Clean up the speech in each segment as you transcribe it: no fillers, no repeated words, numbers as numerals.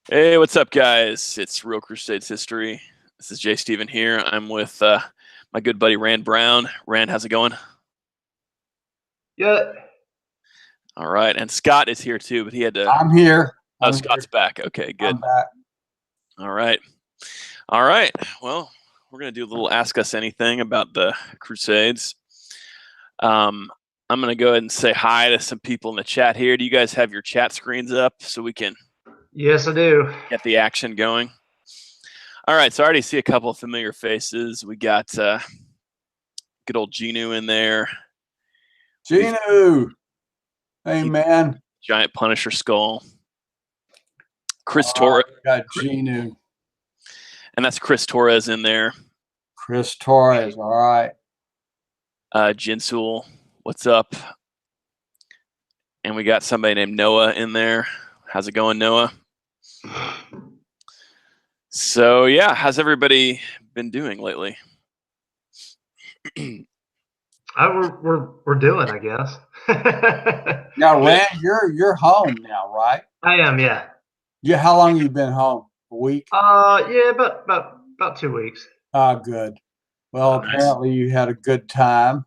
Hey, what's up, guys? It's Real Crusades History. This is Jay Steven here. I'm with my good buddy Rand Brown. Rand, how's it going? Yeah, All right, and Scott is here too, but he had to. I'm here. Oh, Scott's back. Okay, good. I'm back. All right, all right. Well, we're gonna do a little Ask Us Anything about the Crusades. I'm gonna go ahead and say hi to some people in the chat here. Do you guys have your chat screens up so we can yes, I do. get the action going? All right, so I already see a couple of familiar faces. We got good old Genu in there. Genu. Hey, man. Giant Punisher skull. Chris Torres. Got Genu. And that's Chris Torres in there. Chris Torres. All right. Jinsul, what's up? And we got somebody named Noah in there. How's it going, Noah? So yeah, how's everybody been doing lately? We're doing, I guess. Now, Rand, you're home now, right? I am, yeah. Yeah. How long you been home? A week? Yeah, about 2 weeks. Oh, good. Well, Nice. apparently you had a good time.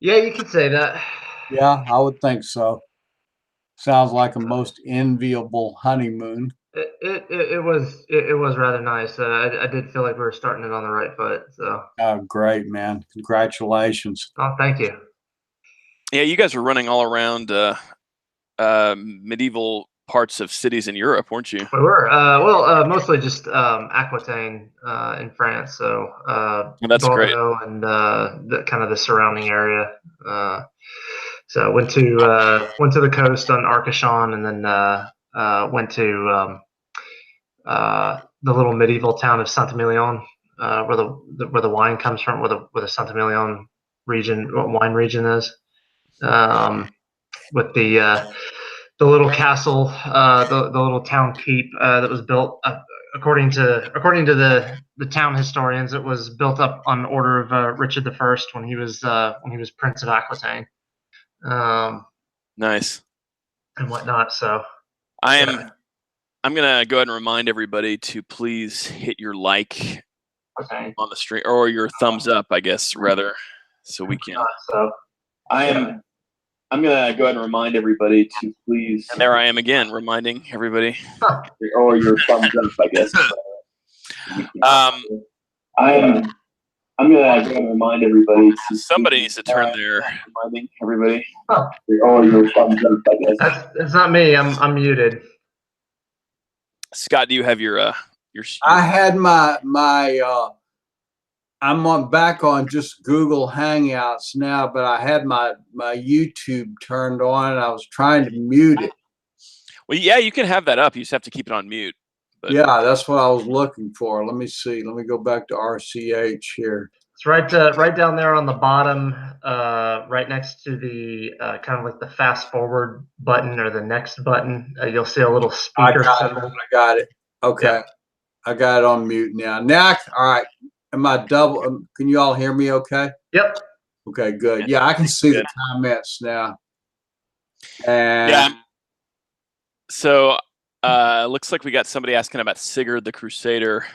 Yeah, you could say that. Yeah, I would think so. Sounds like a most enviable honeymoon. It was rather nice. I did feel like we were starting it on the right foot. So. Oh, great, man. Congratulations. Oh, thank you. Yeah, you guys were running all around medieval parts of cities in Europe, weren't you? We were. Mostly just Aquitaine in France. So that's great. And the kind of the surrounding area. So went to the coast on Arcachon, and then went to the little medieval town of Saint-Emilion, where the wine comes from, where the Saint-Emilion wine region is, with the little castle, the little town keep that was built according to the town historians. It was built up on order of Richard I when he was Prince of Aquitaine. Nice. And whatnot. So I'm gonna go ahead and remind everybody to please hit your like on the stream, or your thumbs up, I guess, rather, so we can. I'm gonna go ahead and remind everybody to please. And there I am again, reminding everybody, or your thumbs up, I guess. I'm gonna go ahead and remind everybody. Somebody needs to turn their reminding everybody. Or your thumbs up, I guess. It's not me. I'm muted. Scott, do you have your? I had my I'm back on just Google Hangouts now, but I had my YouTube turned on, and I was trying to mute it. Well, yeah, you can have that up. You just have to keep it on mute. But. Yeah, that's what I was looking for. Let me see. Let me go back to RCH here. It's right down there on the bottom, right next to the kind of like the fast forward button or the next button. You'll see a little speaker symbol. I got it. Okay. Yeah. I got it on mute now. All right. Am I double? Can you all hear me okay? Yep. Okay, good. Yeah, I can see the comments now. And yeah. So looks like we got somebody asking about Sigurd the Crusader.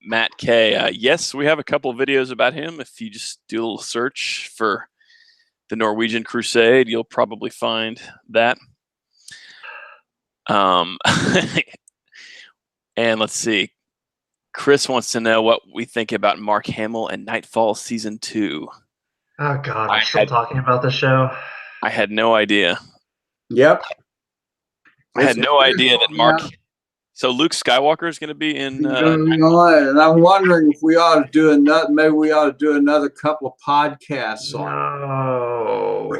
Matt K. Yes, we have a couple of videos about him. If you just do a little search for the Norwegian Crusade, you'll probably find that. And let's see. Chris wants to know what we think about Mark Hamill and Nightfall Season 2. Oh, God. I'm still talking about the show. I had no idea. Yep. I had no idea that Mark... So Luke Skywalker is going to be in. And I'm wondering if we ought to do another. Maybe we ought to do another couple of podcasts on. No.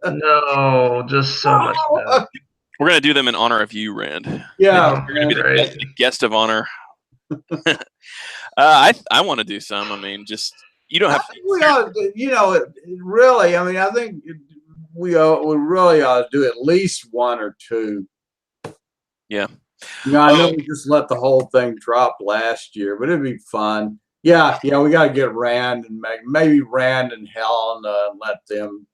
No, just so much. We're going to do them in honor of you, Rand. Yeah, you're going to be the guest of honor. I want to do some. I mean, just you don't have to. We ought to, really. I mean, I think. We really ought to do at least one or two. Yeah. I know we just let the whole thing drop last year, but it'd be fun. Yeah, we got to get Rand and maybe Rand and Helen, let them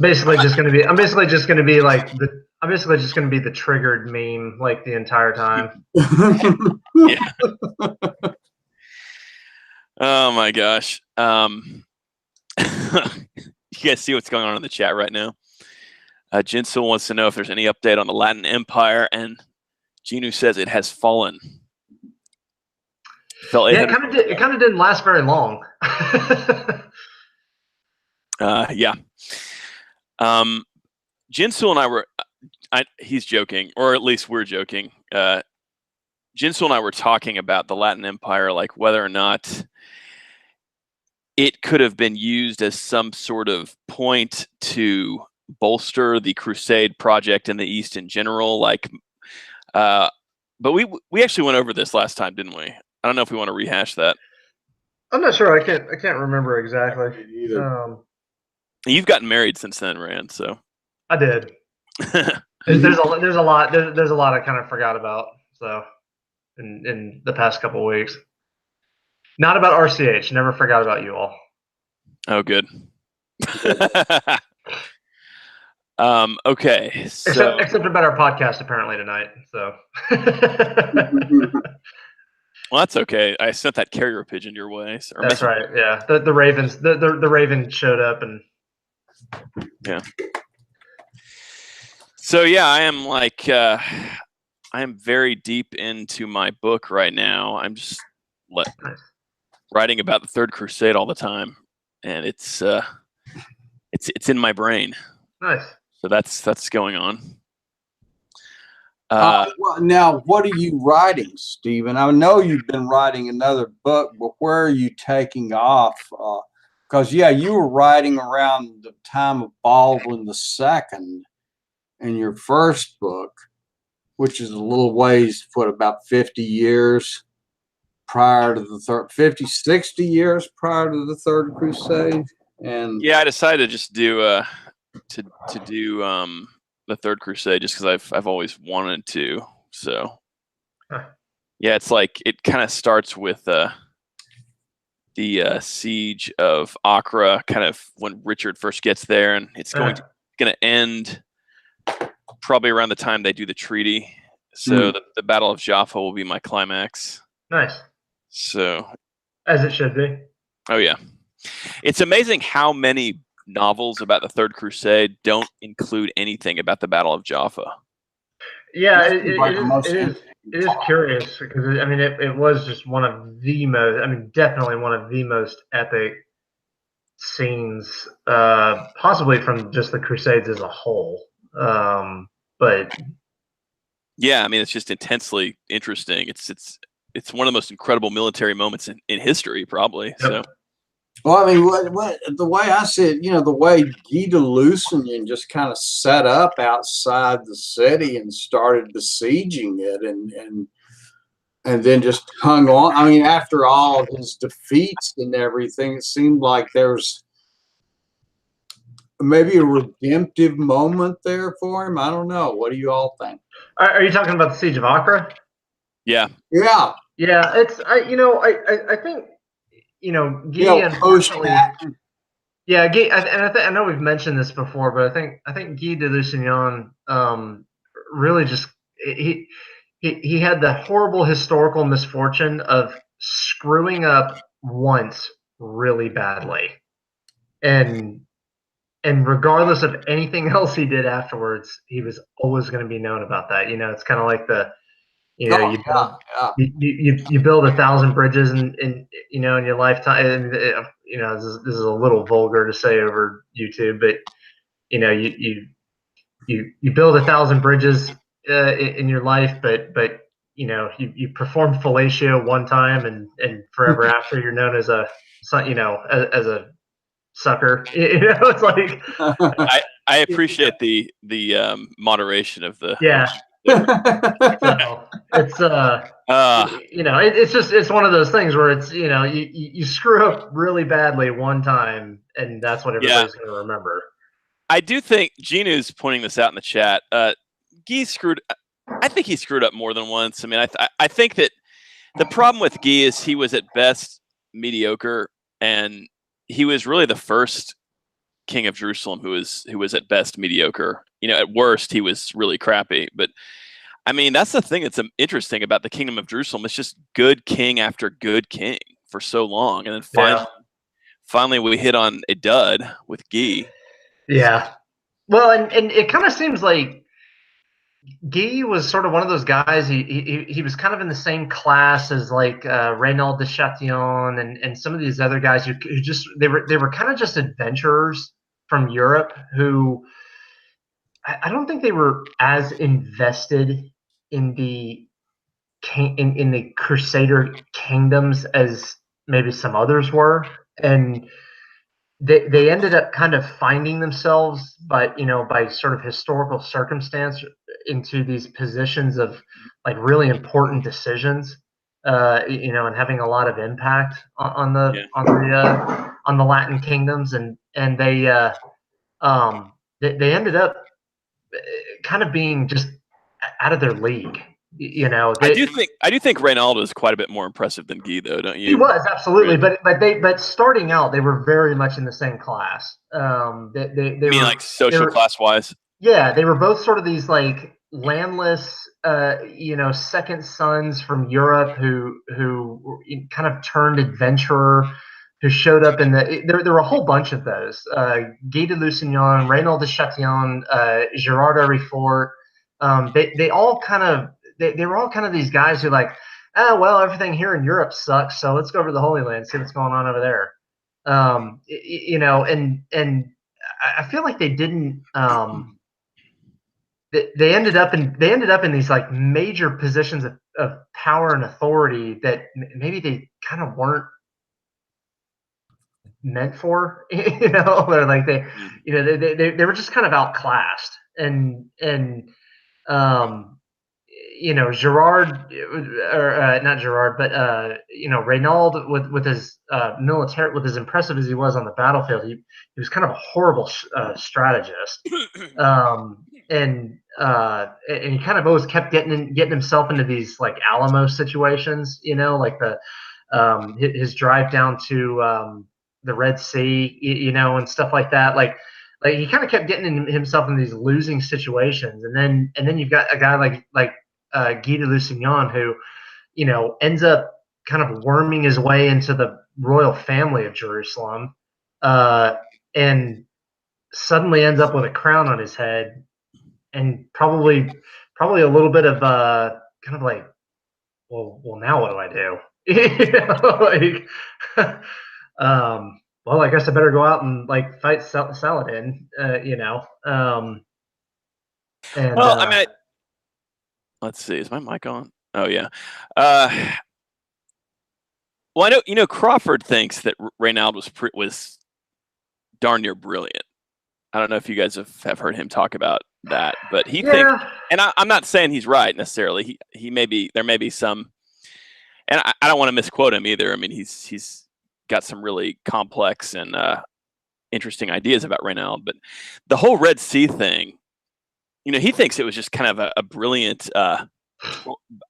basically just going to be. I'm basically just going to be like the. I'm basically just going to be the triggered meme like the entire time. Yeah. Oh my gosh. You guys see what's going on in the chat right now? Jinsul wants to know if there's any update on the Latin Empire, and Genu says it has fallen. Yeah, it kind of didn't last very long. Yeah. Jinsul and I were. He's joking, or at least we're joking. Jinsul and I were talking about the Latin Empire, like whether or not it could have been used as some sort of point to bolster the Crusade project in the East in general. But we actually went over this last time, didn't we? I don't know if we want to rehash that. I'm not sure. I can't remember exactly. You've gotten married since then, Rand. So I did. There's a lot I kind of forgot about. So in the past couple of weeks, not about RCH. Never forgot about you all. Oh, good. Okay. So except about our podcast apparently tonight. So. Well, that's okay. I sent that carrier pigeon your way. So, that's right. Yeah, the Ravens. The Raven showed up and. Yeah. So yeah, I am I am very deep into my book right now. I'm just writing about the Third Crusade all the time, and it's in my brain. Nice. So that's going on. Now, what are you writing, Stephen? I know you've been writing another book, but where are you taking off? Because you were writing around the time of Baldwin II in your first book, which is a little ways, about 50 years prior to the 60 years prior to the Third Crusade. And yeah, I decided to just do the Third Crusade just because I've always wanted to. So yeah, it's like it kind of starts with the siege of Acre, kind of when Richard first gets there, and it's going to end probably around the time they do the treaty. So the Battle of Jaffa will be my climax. Nice. So as it should be. Oh yeah, it's amazing how many novels about the Third Crusade don't include anything about the Battle of Jaffa. Yeah, it is curious because I mean it was just one of the most. I mean, definitely one of the most epic scenes, possibly from just the Crusades as a whole. But yeah, I mean, it's just intensely interesting. It's one of the most incredible military moments in history, probably. Yep. So. Well, I mean, what the way I see it, the way Guy de Lusignan just kind of set up outside the city and started besieging it, and then just hung on. I mean, after all his defeats and everything, it seemed like there's maybe a redemptive moment there for him. I don't know. What do you all think? Are you talking about the Siege of Acre? Yeah. Yeah. Yeah. It's I think. Guy, unfortunately, yeah, Guy, I know we've mentioned this before, but I think Guy de Lusignan really just he had the horrible historical misfortune of screwing up once really badly, and regardless of anything else he did afterwards, he was always going to be known about that. It's kind of like you build 1,000 bridges in your lifetime. And this is a little vulgar to say over YouTube, but you build 1,000 bridges in your life, but you perform fellatio one time, and forever after you're known as a as a sucker. It's like I appreciate the moderation of the So it's one of those things where it's you screw up really badly one time, and that's what everybody's going to remember. I do think Genu's pointing this out in the chat. Guy screwed. I think he screwed up more than once. I mean, I think that the problem with Guy is he was at best mediocre, and he was really the first king of Jerusalem who was at best mediocre. At worst he was really crappy. But I mean, that's the thing that's interesting about the kingdom of Jerusalem. It's just good king after good king for so long, and then finally we hit on a dud with Guy. Yeah. Well, and it kind of seems like Guy was sort of one of those guys. He was kind of in the same class as like Reynald de Chatillon and some of these other guys who just they were kind of just adventurers from Europe who I don't think they were as invested in the in the Crusader kingdoms as maybe some others were, and they ended up kind of finding themselves by sort of historical circumstance into these positions of like really important decisions, and having a lot of impact on the Latin kingdoms, and they ended up kind of being just out of their league. I do think Reynald is quite a bit more impressive than Guy, though, don't you? He was absolutely, but starting out, they were very much in the same class. They were like social class wise. Yeah, they were both sort of these like landless, second sons from Europe who kind of turned adventurer, who showed up in there were a whole bunch of those. Guy de Lusignan, Reynald de Chatillon, Gerard Aurifourt. They all kind of they were all kind of these guys who like, well, everything here in Europe sucks, so let's go over to the Holy Land, see what's going on over there. And I feel like they didn't. They ended up in these like major positions of power and authority that maybe they kind of weren't meant for. Or like they were just kind of outclassed, and Gerard, or not Gerard, but Reynald with his military, with as impressive as he was on the battlefield, he was kind of a horrible strategist, and he kind of always kept getting himself into these like Alamo situations, like his drive down to the Red Sea, and stuff like that, like he kind of kept getting himself in these losing situations, and then you've got a guy like Guy de Lusignan, who, ends up kind of worming his way into the royal family of Jerusalem, and suddenly ends up with a crown on his head, and probably a little bit of kind of like, well, now what do I do? Well, I guess I better go out and like fight Saladin, and well, I mean, let's see. Is my mic on? Oh yeah. Well, I know. Crawford thinks that Reynald was darn near brilliant. I don't know if you guys have heard him talk about that, but he thinks, and I'm not saying he's right necessarily. He may be. There may be some, and I don't want to misquote him either. I mean, he's got some really complex and interesting ideas about Reynald, but the whole Red Sea thing. He thinks it was just kind of a brilliant,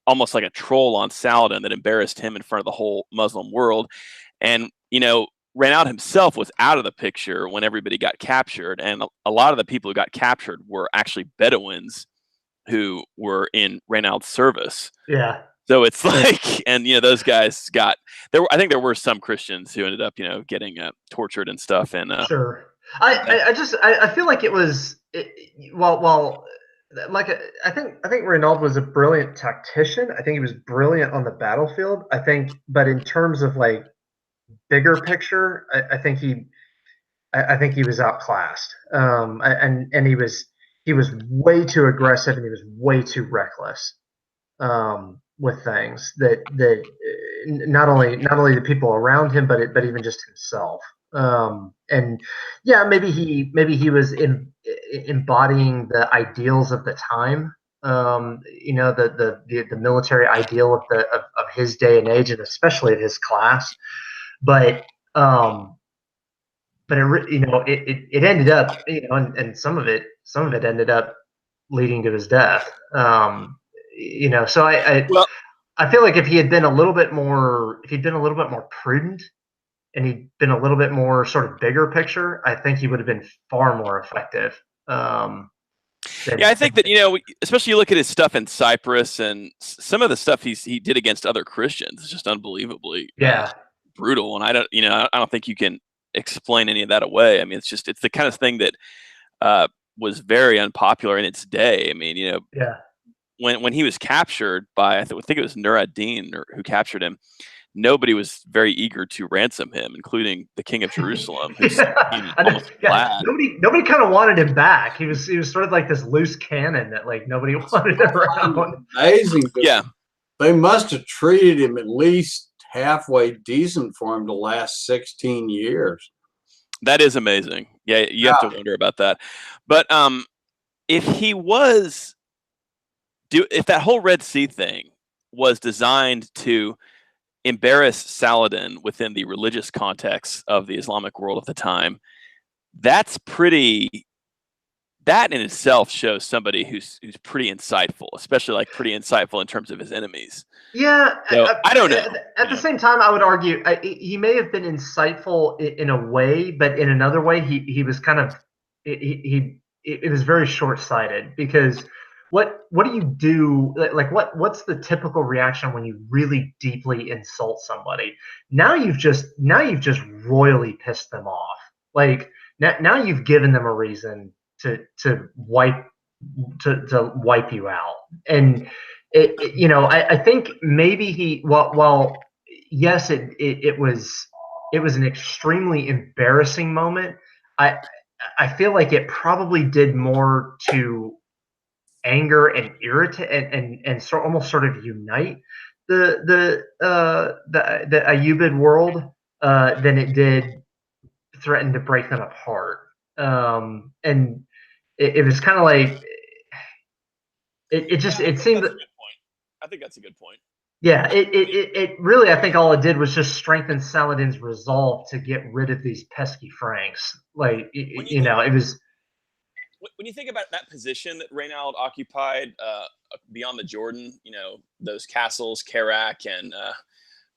almost like a troll on Saladin that embarrassed him in front of the whole Muslim world. And, Reynald himself was out of the picture when everybody got captured. And a lot of the people who got captured were actually Bedouins who were in Reynald's service. Yeah. So it's like, and, those guys I think there were some Christians who ended up, getting tortured and stuff. And sure. I feel like it was I think Reynald was a brilliant tactician. I think he was brilliant on the battlefield. But in terms of like bigger picture, I think he was outclassed. And he was way too aggressive, and he was way too reckless with things that not only the people around him, but even just himself. And yeah, maybe he was embodying the ideals of the time, the military ideal of his day and age, and especially of his class. But it ended up, and some of it ended up leading to his death. So I feel like if he'd been a little bit more prudent, and he'd been a little bit more sort of bigger picture, I think he would have been far more effective. Yeah, I think that, you know, especially you look at his stuff in Cyprus and some of the stuff he did against other Christians is just unbelievably brutal. And I don't think you can explain any of that away. I mean, it's the kind of thing that was very unpopular in its day. I mean, you know, when he was captured by, I think it was Nur ad-Din who captured him, nobody was very eager to ransom him, including the king of Jerusalem, who's nobody kind of wanted him back. He was sort of like this loose cannon that like nobody wanted around. Amazing. Yeah, they must have treated him at least halfway decent for him to last 16 years. That is amazing. Yeah, you have to wonder about that. But if that whole Red Sea thing was designed to embarrass Saladin within the religious context of the Islamic world of the time, that in itself shows somebody who's pretty insightful, especially like pretty insightful in terms of his enemies. Yeah, so, I don't know. At the same time, I would argue he may have been insightful in a way, but in another way, he was kind of it was very short-sighted, because what do you do? Like what's the typical reaction when you really deeply insult somebody? Now you've just royally pissed them off. Like now you've given them a reason to wipe you out. And I think maybe while yes, it was an extremely embarrassing moment. I feel like it probably did more to anger and irritate and almost sort of unite the Ayyubid world than it did threaten to break them apart. And it was kind of like it seemed. I think that's a good point. Yeah, it really, I think all it did was just strengthen Saladin's resolve to get rid of these pesky Franks. Like it was. When you think about that position that Reynald occupied beyond the Jordan, you know, those castles, Kerak and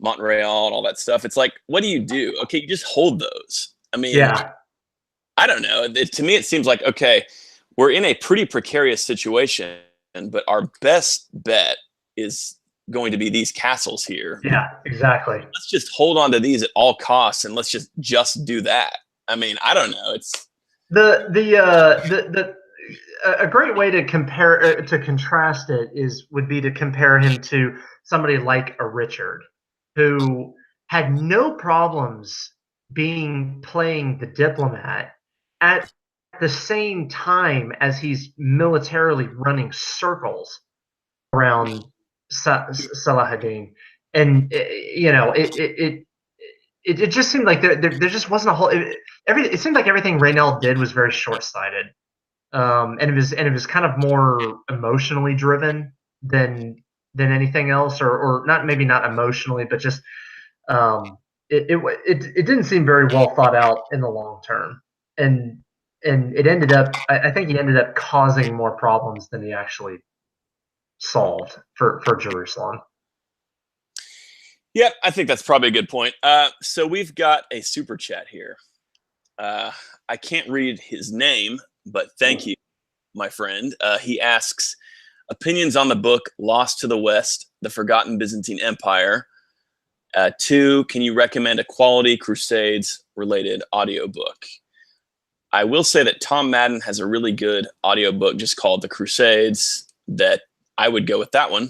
Montreal and all that stuff, it's like, what do you do? Okay, you just hold those. I mean, I don't know. To me, it seems like, okay, we're in a pretty precarious situation, but our best bet is going to be these castles here. Yeah, exactly. Let's just hold on to these at all costs, and let's just do that. I mean, I don't know. It's a great way to contrast it would be to compare him to somebody like a Richard, who had no problems playing the diplomat at the same time as he's militarily running circles around Salahuddin. And it just seemed like there just wasn't a whole. It seemed like everything Reynald did was very short-sighted, and it was kind of more emotionally driven than anything else, or maybe not emotionally, but just it didn't seem very well thought out in the long term, and it ended up. I think he ended up causing more problems than he actually solved for Jerusalem. Yeah, I think that's probably a good point. So we've got a super chat here. I can't read his name, but thank you, my friend. He asks, opinions on the book Lost to the West, The Forgotten Byzantine Empire. 2, can you recommend a quality Crusades related audiobook? I will say that Tom Madden has a really good audiobook just called The Crusades that I would go with that one.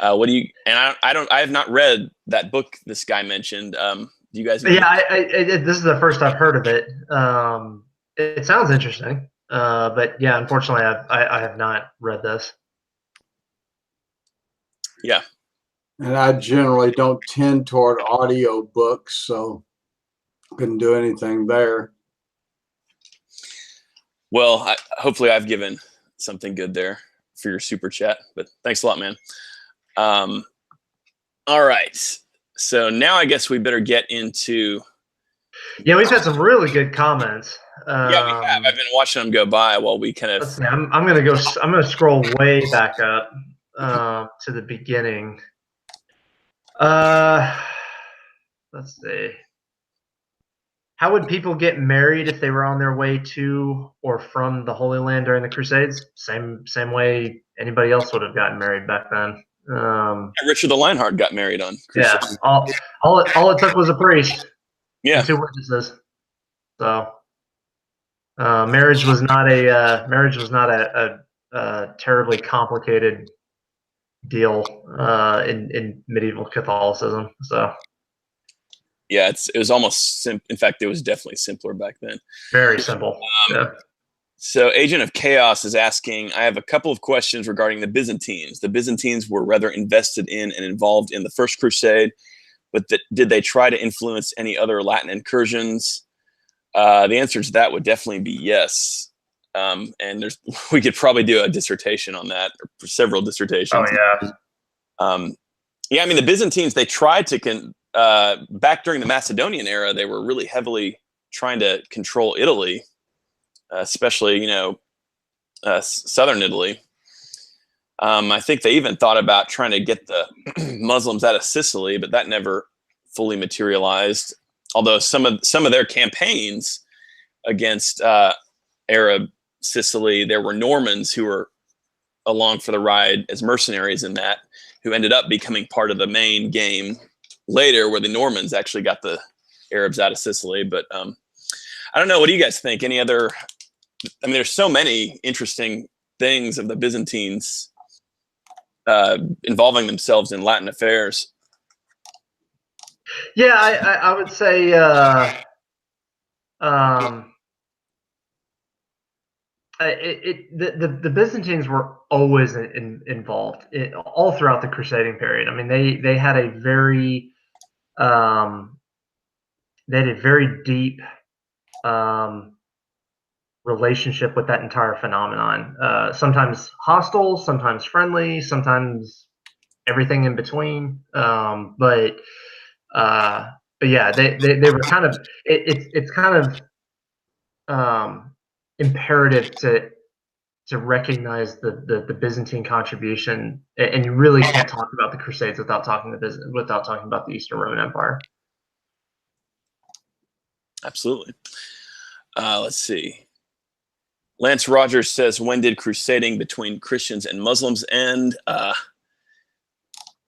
What do you? And I have not read that book this guy mentioned. Do you guys know? Yeah, this is the first I've heard of it. It sounds interesting, but yeah, unfortunately, I have not read this. Yeah, and I generally don't tend toward audio books, so couldn't do anything there. Well, hopefully, I've given something good there for your super chat. But thanks a lot, man. All right. So now I guess we better get into. Yeah, we've had some really good comments. Yeah, we have. I've been watching them go by while we kind of. Let's see. I'm gonna scroll way back up to the beginning. Let's see. how would people get married if they were on their way to or from the Holy Land during the Crusades? Same way anybody else would have gotten married back then. Richard the Lionheart got married on Yeah, Crusade. all it took was a priest Yeah, and 2 witnesses. So marriage was not a terribly complicated deal in medieval Catholicism. So yeah, it was almost in fact, it was definitely simpler back then. very simple. Yeah. So Agent of Chaos is asking, I have a couple of questions regarding the Byzantines. The Byzantines were rather invested in and involved in the First Crusade, but did they try to influence any other Latin incursions? The answer to that would definitely be yes. And we could probably do a dissertation on that, or several dissertations. Oh yeah. Yeah, I mean, the Byzantines, they tried to, back during the Macedonian era, they were really heavily trying to control Italy, especially, southern Italy. I think they even thought about trying to get the Muslims out of Sicily, but that never fully materialized. Although some of their campaigns against Arab Sicily, there were Normans who were along for the ride as mercenaries in that, who ended up becoming part of the main game later, where the Normans actually got the Arabs out of Sicily. But I don't know. What do you guys think? Any other? I mean, there's so many interesting things of the Byzantines involving themselves in Latin affairs. Yeah, I would say the Byzantines were always involved all throughout the crusading period. I mean, they had a very deep relationship with that entire phenomenon. Sometimes hostile, sometimes friendly, sometimes everything in between. But yeah, they were kind of it's kind of imperative to recognize the Byzantine contribution, and you really can't talk about the Crusades without talking about the Eastern Roman Empire. Absolutely. Let's see. Lance Rogers says, when did crusading between Christians and Muslims end?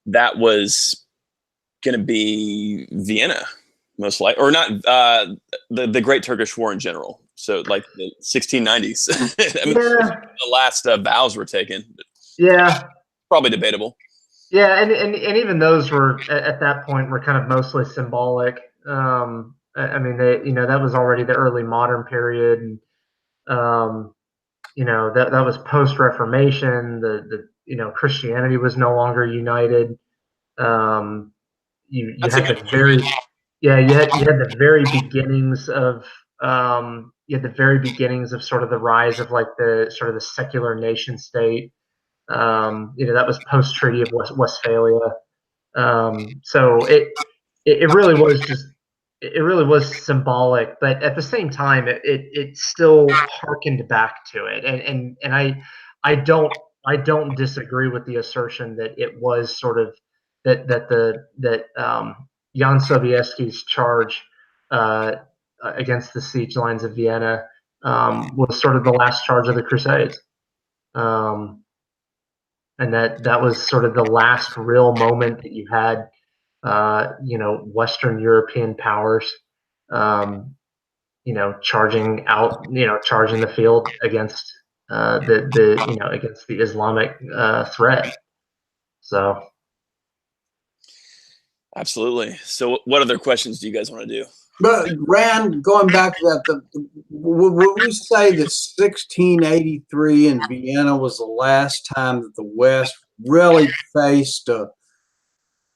That was going to be Vienna, most likely, or not, the Great Turkish War in general. So like the 1690s. I mean, Yeah. the last vows were taken. Yeah. Probably debatable. Yeah, and even those were at that point were kind of mostly symbolic. I mean, that was already the early modern period, and that was post Reformation. The Christianity was no longer united. You had the very you had the very beginnings of sort of the rise of like the sort of the secular nation state. That was post Treaty of Westphalia. So it really was symbolic, but at the same time, it still harkened back to it, and I don't disagree with the assertion that it was sort of that Jan Sobieski's charge against the siege lines of Vienna was sort of the last charge of the Crusades. And that was sort of the last real moment that you had, Western European powers, charging the field against against the Islamic threat. So, absolutely. So, what other questions do you guys want to do? But Rand, going back to that, would we say that 1683 in Vienna was the last time that the West really faced an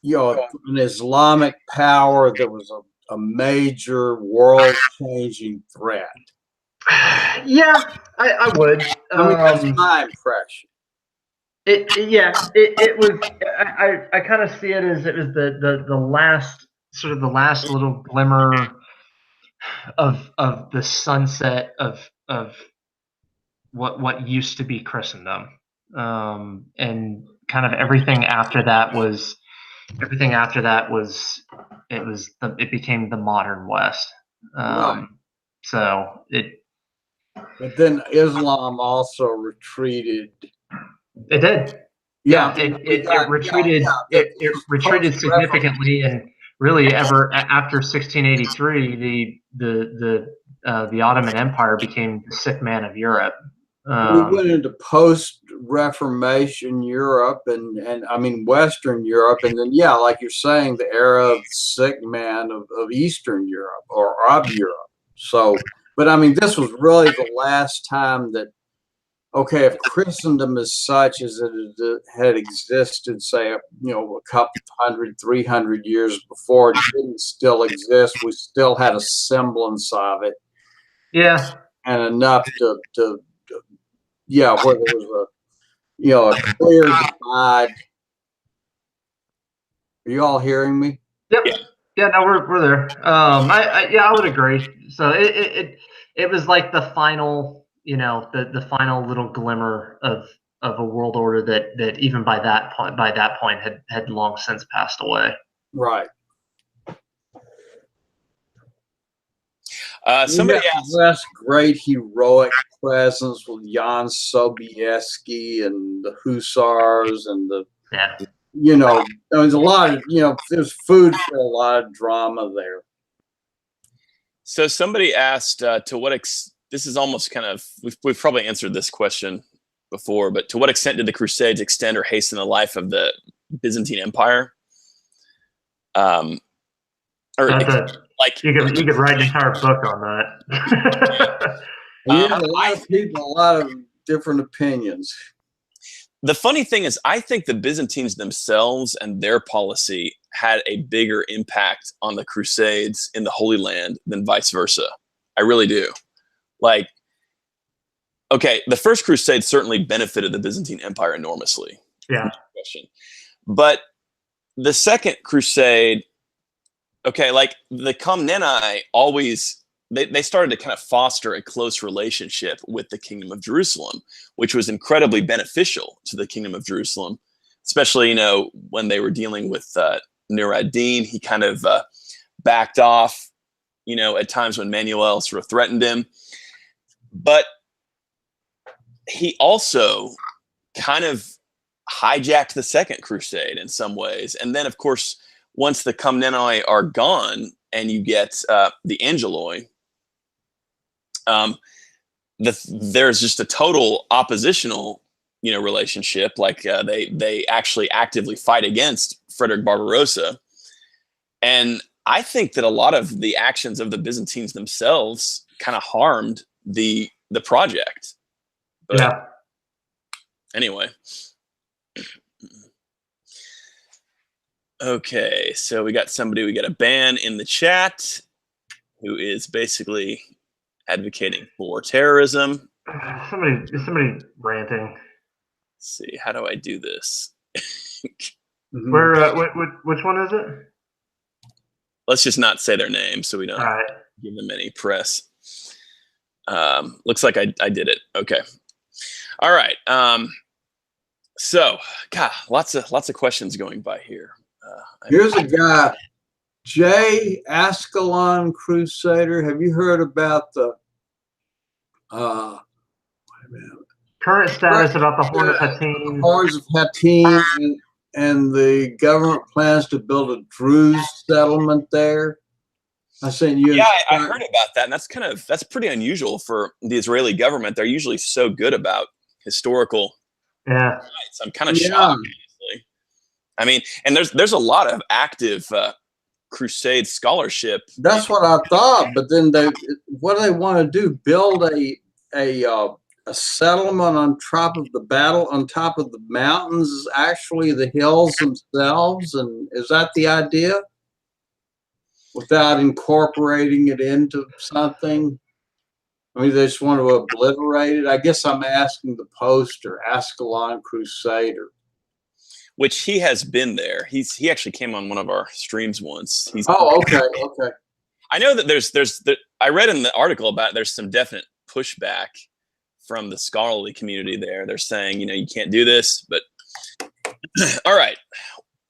Islamic power that was a major world-changing threat? Yeah, I would. I mean, that's my impression. It was. I kind of see it as it was the last sort of the last little glimmer of the sunset of what used to be Christendom, and kind of everything after that was it became the modern West. Right. So it. But then Islam also retreated. It did. Yeah, it retreated. It retreated significantly, and really, after 1683, the Ottoman Empire became the sick man of Europe. We went into post-Reformation Europe and I mean Western Europe, and then like you're saying, the era of the sick man of Eastern Europe or of Europe. So, but I mean, this was really the last time that, okay, if Christendom is such as it had existed, say, a couple 300 years before, it didn't still exist. We still had a semblance of it. Yeah. And enough to where there was a clear divide. Are you all hearing me? Yep. Yeah. No, we're there. I would agree. So it was like the final, the final little glimmer of a world order that even by that point had long since passed away. Right. Somebody asked, less great heroic presence with Jan Sobieski and the Hussars and the there was a lot of there's food for a lot of drama there. So somebody asked to what this is almost kind of we've probably answered this question before, but to what extent did the Crusades extend or hasten the life of the Byzantine Empire? Like you could write an entire book on that. A lot of people, a lot of different opinions. The funny thing is, I think the Byzantines themselves and their policy had a bigger impact on the Crusades in the Holy Land than vice versa. I really do. Like, okay, the First Crusade certainly benefited the Byzantine Empire enormously. Yeah. But the Second Crusade, okay, like the Komneni always, they started to kind of foster a close relationship with the Kingdom of Jerusalem, which was incredibly beneficial to the Kingdom of Jerusalem, especially, when they were dealing with Nur ad-Din. He kind of backed off, at times when Manuel sort of threatened him. But he also kind of hijacked the Second Crusade in some ways. And then, of course, once the Komneni are gone and you get the Angeloi, there's just a total oppositional, relationship. Like they actually actively fight against Frederick Barbarossa. And I think that a lot of the actions of the Byzantines themselves kind of harmed the project. But yeah. Anyway. Okay, so we got a ban in the chat who is basically advocating for terrorism. Somebody ranting. Let's see, how do I do this? Where? Which one is it? Let's just not say their name so we don't give them any press. Looks like I did it. Okay. All right. So, God, lots of questions going by here. Here's a guy, Jay Ascalon Crusader. Have you heard about the current status about the Horn of Hattin? Horns of Hattin, and the government plans to build a Druze settlement there. I sent you. Yeah, I heard about that, and that's pretty unusual for the Israeli government. They're usually so good about historical. Yeah, sites. I'm kind of shocked. Honestly. I mean, and there's a lot of active Crusade scholarship. That's what I thought, but then what do they want to do? Build a settlement on top of the mountains, actually the hills themselves, and is that the idea? Without incorporating it into something? I mean, they just want to obliterate it. I guess I'm asking the poster, Ascalon Crusader. Which he has been there. He actually came on one of our streams once. Okay. I know that I read in the article about it, there's some definite pushback from the scholarly community there. They're saying, you can't do this, but all right.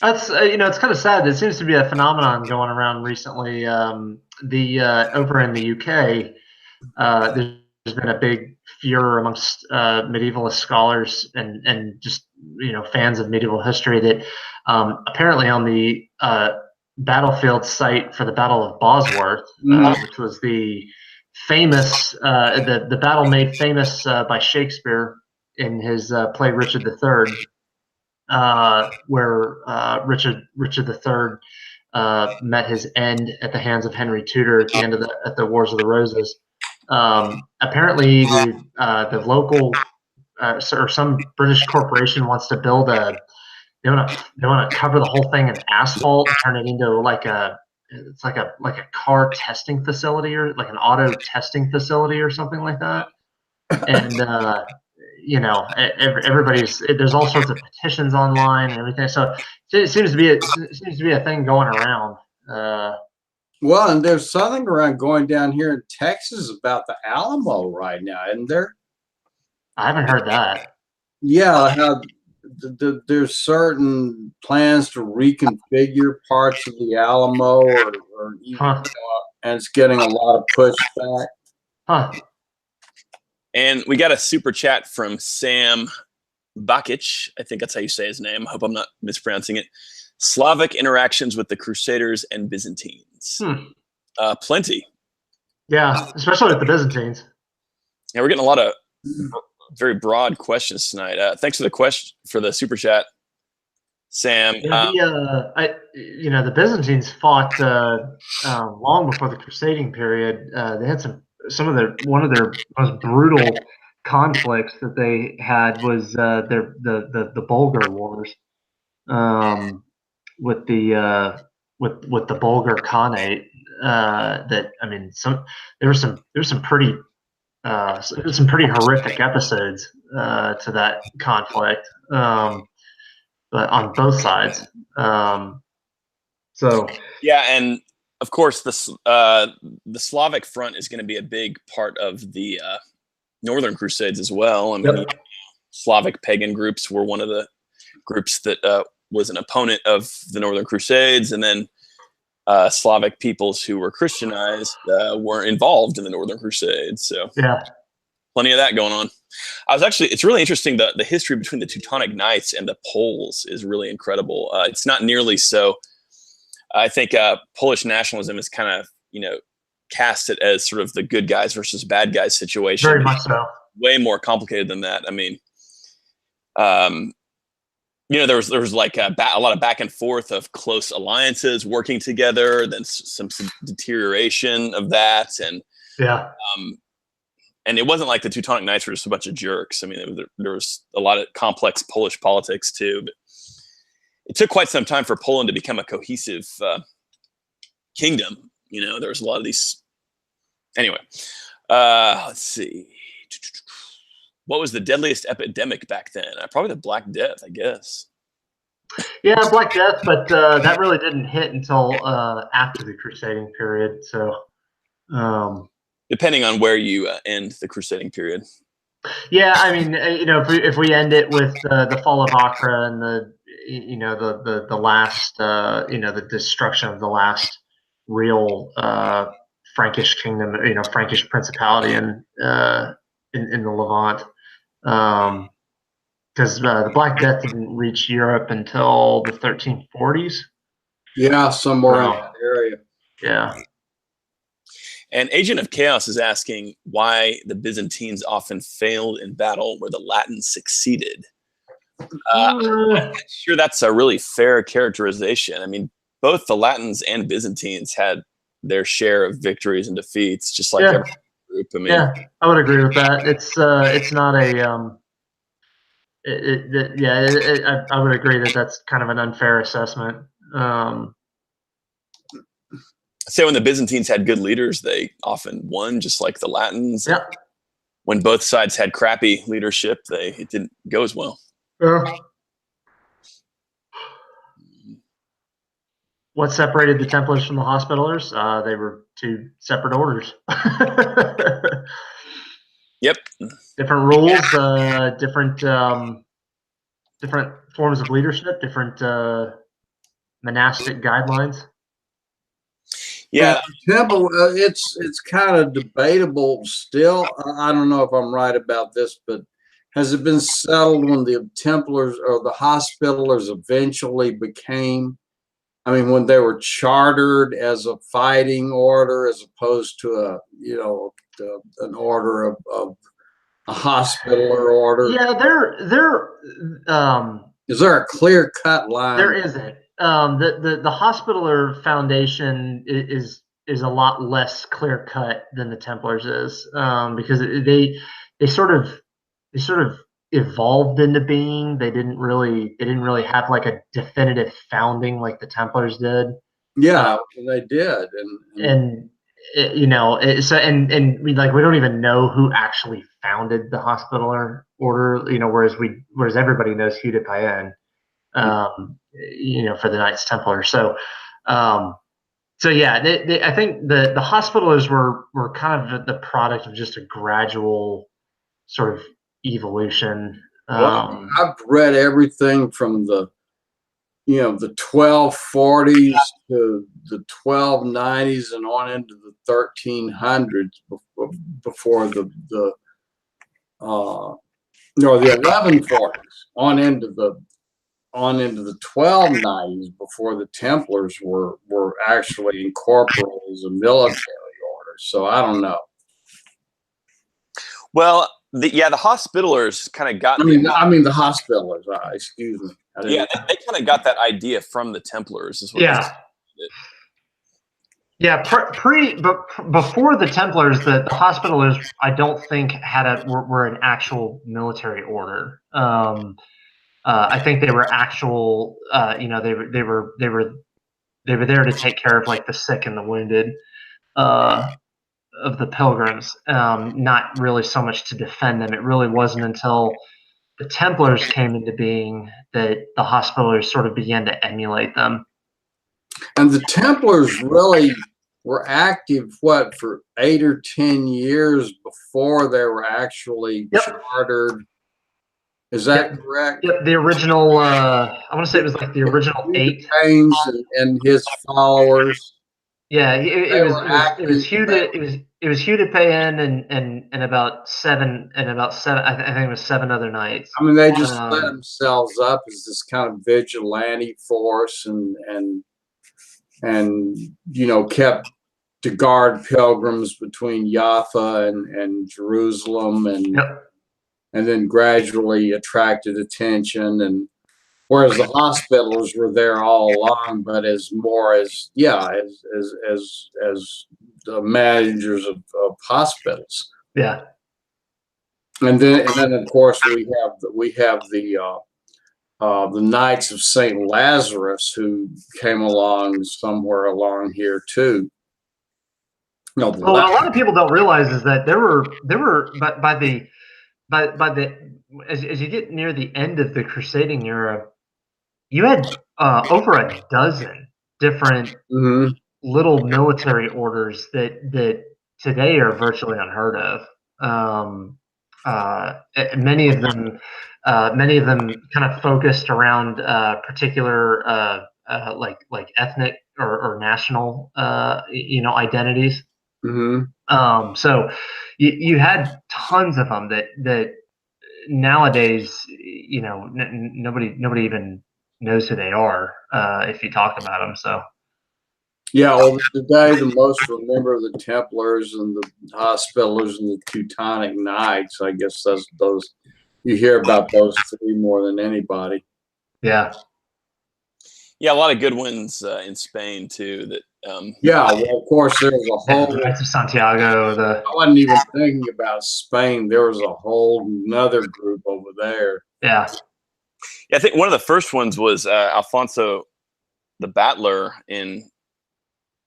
That's it's kind of sad. It seems to be a phenomenon going around recently. Over in the UK, there's been a big furor amongst medievalist scholars and just fans of medieval history that apparently on the battlefield site for the Battle of Bosworth, which was the famous the battle made famous by Shakespeare in his play Richard III, where Richard III met his end at the hands of Henry Tudor at the end of the Wars of the Roses. Apparently, the local or some British corporation wants to build they want to cover the whole thing in asphalt and turn it into like a car testing facility, or like an auto testing facility or something like that. And everybody's, there's all sorts of petitions online and everything. So it seems to be a thing going around. Well, and there's something around going down here in Texas about the Alamo right now, isn't there? I haven't heard that. Yeah, how there's certain plans to reconfigure parts of the Alamo, and it's getting a lot of pushback. Huh. And we got a super chat from Sam Bakic. I think that's how you say his name. I hope I'm not mispronouncing it. Slavic interactions with the Crusaders and Byzantines. Plenty. Yeah, especially with the Byzantines. Yeah, we're getting a lot of very broad questions tonight. Thanks for the super chat, Sam. The Byzantines fought long before the crusading period. They had one of their most brutal conflicts that they had was the Bulgar Wars, with the Bulgar Khanate. There were some pretty horrific episodes to that conflict, but on both sides. Yeah, and of course the Slavic front is going to be a big part of the Northern Crusades as well. I mean, Slavic pagan groups were one of the groups that was an opponent of the Northern Crusades, and then Slavic peoples who were Christianized were involved in the Northern Crusades. So yeah, plenty of that going on. It's really interesting. The history between the Teutonic Knights and the Poles is really incredible. It's not nearly so. I think Polish nationalism is kind of, cast it as sort of the good guys versus bad guys situation. Very much so. Way more complicated than that. I mean, there was like a lot of back and forth of close alliances working together, then some deterioration of that. And and it wasn't like the Teutonic Knights were just a bunch of jerks. I mean, there was a lot of complex Polish politics too, but it took quite some time for Poland to become a cohesive kingdom. There was a lot of these. Anyway, let's see. What was the deadliest epidemic back then? Probably the Black Death, I guess. Yeah, Black Death, but that really didn't hit until after the crusading period. So, depending on where you end the crusading period. Yeah, I mean, if we end it with the fall of Acre and the last, the destruction of the last real Frankish kingdom, Frankish principality in the Levant, because the Black Death didn't reach Europe until the 1340s. Yeah, somewhere in that area. Yeah. And Agent of Chaos is asking why the Byzantines often failed in battle where the Latins succeeded. I'm not sure that's a really fair characterization. I mean, both the Latins and Byzantines had their share of victories and defeats, just like every group. I mean, I would agree with that. It's not a I would agree that that's kind of an unfair assessment. Say when the Byzantines had good leaders, they often won, just like the Latins. Yeah. When both sides had crappy leadership, it didn't go as well. What separated the Templars from the Hospitallers? They were two separate orders. Yep. Different rules, different forms of leadership, different monastic guidelines? Yeah. Temple, it's kind of debatable still. I don't know if I'm right about this, but has it been settled when the Templars or the Hospitallers eventually became, I mean, when they were chartered as a fighting order as opposed to a, you know, an order of a Hospitaller order? Yeah, is there a clear cut line? There isn't. The Hospitaller Foundation is a lot less clear cut than the Templars is, because they sort of evolved into being. They didn't really have like a definitive founding like the Templars did. Yeah, they did, and you know, so and we don't even know who actually founded the Hospitaller Order. You know, whereas everybody knows Hugh de Payenne, you know, for the Knights Templar. So, so yeah, I think the Hospitallers were kind of the product of just a gradual sort of evolution. Well, I've read everything from the, you know, the 1240s to the 1290s and on into the 1300s before the 1140s on into the 1290s before the Templars were actually incorporated as a military order. So I don't know. Well, the Hospitallers kind of got. I mean the Hospitallers. Excuse me. Yeah, they kind of got that idea from the Templars. Is what Yeah, but before the Templars, the Hospitallers, I don't think were an actual military order. I think they were actual. You know, they were there to take care of like the sick and the wounded of the pilgrims. Not really so much to defend them. It really wasn't until the Templars came into being that the Hospitallers sort of began to emulate them. And the Templars really were active, what, for 8 or 10 years before they were actually chartered. Is that correct? Yep. The original, I want to say it was like the original 8. James and his followers. Yeah, it was Hugh de Payenne and about seven. I think it was 7 other knights. I mean, they just set themselves up as this kind of vigilante force and you know, kept to guard pilgrims between Jaffa and Jerusalem, and then gradually attracted attention. And whereas the Hospitallers were there all along, but as the managers of hospitals. Yeah. And then of course we have the Knights of St. Lazarus, who came along somewhere along here too. No, what a lot of people don't realize is that there were as you get near the end of the Crusading era, you had over a dozen different little military orders that today are virtually unheard of. Many of them kind of focused around particular like ethnic or national you know, identities. So you had tons of them that nowadays, you know, nobody even knows who they are if you talk about them. So yeah, well, today the most remember the Templars and the Hospitallers and the Teutonic Knights. I guess those you hear about those 3 more than anybody. Yeah. Yeah, a lot of good ones in Spain too. That yeah, well, of course, there was a whole Knights of Santiago. I wasn't even thinking about Spain. There was a whole another group over there. Yeah. I think one of the first ones was Alfonso the Battler in,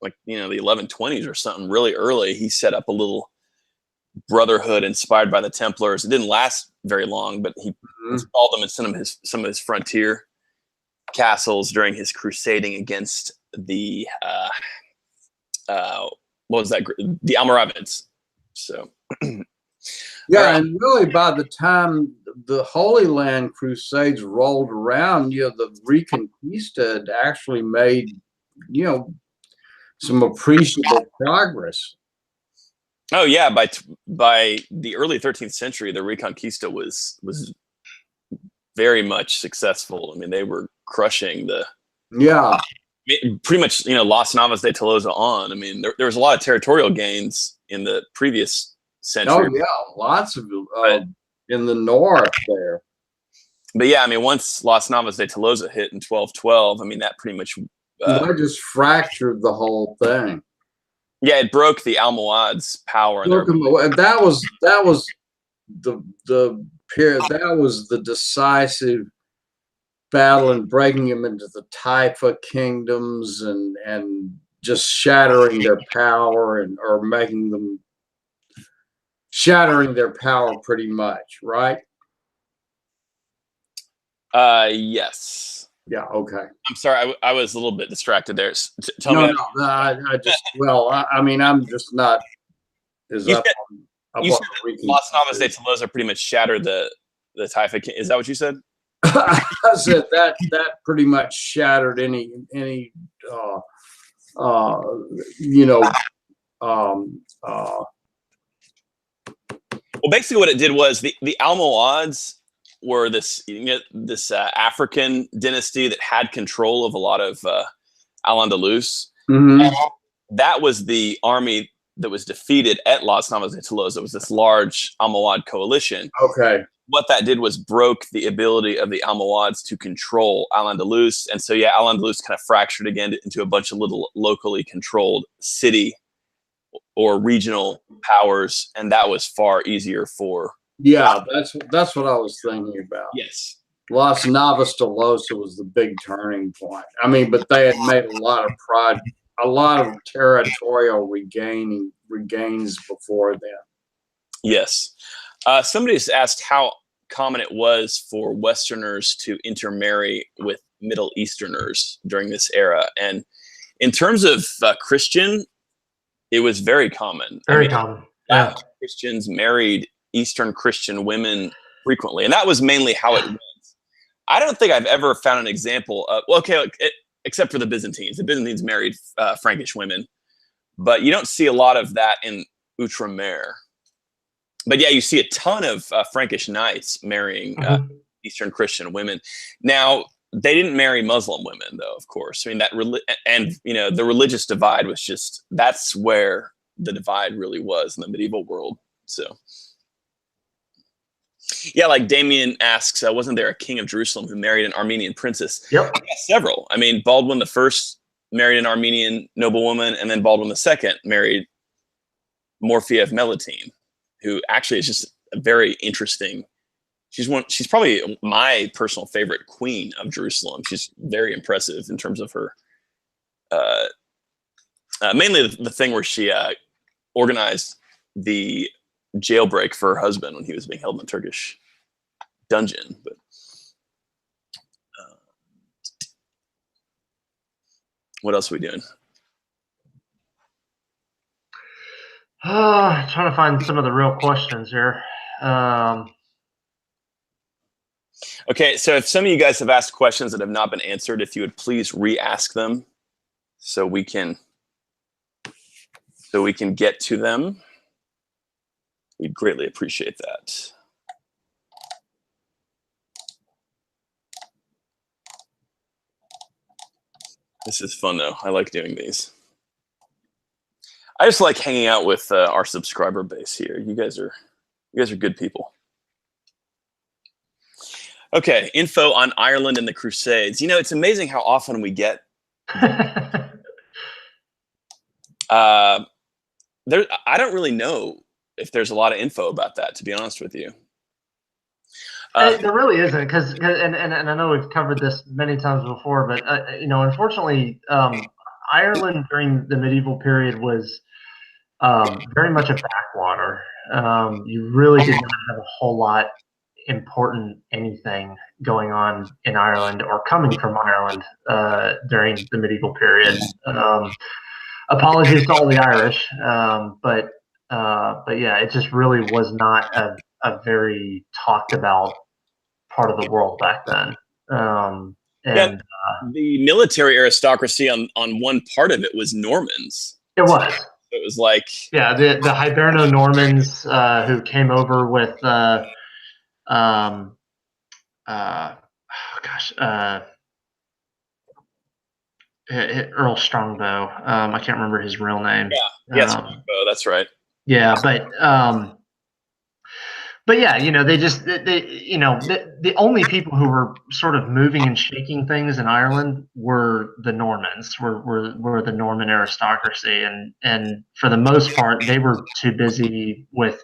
like, you know, the 1120s or something. Really early, he set up a little brotherhood inspired by the Templars. It didn't last very long, but he installed them and sent them some of his frontier castles during his crusading against the what was that? The Almoravids. So yeah, and really by the time the Holy Land Crusades rolled around, the Reconquista had actually made, some appreciable progress. Oh yeah, by the early 13th century, the Reconquista was very much successful. I mean, they were crushing pretty much, Las Navas de Tolosa on. I mean, there was a lot of territorial gains in the previous century. Oh yeah, lots of in the north there. But yeah, I mean, once Las Navas de Tolosa hit in 1212, I mean, that pretty much that just fractured the whole thing. Yeah, it broke the Almohads' power. That was the period. That was the decisive battle and breaking them into the Taifa kingdoms and just shattering their power or making them shattering their power pretty much, right? Yes. Yeah. Okay. I'm sorry. I was a little bit distracted there. I just, I mean, I'm just not as up on you said Las Navas de Tolosa pretty much shattered the Taifa King. Is that what you said? I said that pretty much shattered any well, basically what it did was the Almohads were this African dynasty that had control of a lot of Al-Andalus. Mm-hmm. That was the army that was defeated at Las Navas de Tolosa. It was this large Almohad coalition. Okay. What that did was broke the ability of the Almohads to control Al-Andalus. And so, yeah, Al-Andalus kind of fractured again into a bunch of little locally controlled city or regional powers. And that was far easier for... Yeah, that's what I was thinking about. Yes. Las Navas de Tolosa was the big turning point. I mean, but they had made a lot of territorial regains before then. Yes. Somebody's asked how common it was for Westerners to intermarry with Middle Easterners during this era. And in terms of Christian, it was very common. Very common. Yeah. Christians married Eastern Christian women frequently. And that was mainly how it went. I don't think I've ever found an example of, except for the Byzantines. The Byzantines married Frankish women. But you don't see a lot of that in Outremer. But yeah, you see a ton of Frankish knights marrying Eastern Christian women. Now, they didn't marry Muslim women, though, of course. I mean, the religious divide was just, that's where the divide really was in the medieval world. So, yeah, like Damien asks, wasn't there a king of Jerusalem who married an Armenian princess? Yep. Yeah, several. I mean, Baldwin I married an Armenian noblewoman, and then Baldwin II married Morphia of Melitene, who actually is just a very interesting. She's probably my personal favorite queen of Jerusalem. She's very impressive in terms of her, mainly the thing where she organized the jailbreak for her husband when he was being held in a Turkish dungeon. But what else are we doing? Trying to find some of the real questions here. Okay, so if some of you guys have asked questions that have not been answered, if you would please re-ask them so we can get to them. We'd greatly appreciate that. This is fun, though. I like doing these. I just like hanging out with our subscriber base here. You guys are good people. Okay, info on Ireland and the Crusades. You know, it's amazing how often we get. I don't really know if there's a lot of info about that, to be honest with you. There really isn't, because and I know we've covered this many times before, but unfortunately, Ireland during the medieval period was very much a backwater. You really did not have a whole lot important anything going on in Ireland or coming from Ireland during the medieval period. Apologies to all the Irish, but yeah, it just really was not a very talked about part of the world back then. And the military aristocracy on one part of it was Normans. It was. It was like, yeah, the Hiberno Normans who came over with Earl Strongbow. I can't remember his real name. Yeah, Strongbow. That's right. Yeah, but yeah, the only people who were sort of moving and shaking things in Ireland were the Normans, were the Norman aristocracy, and for the most part, they were too busy with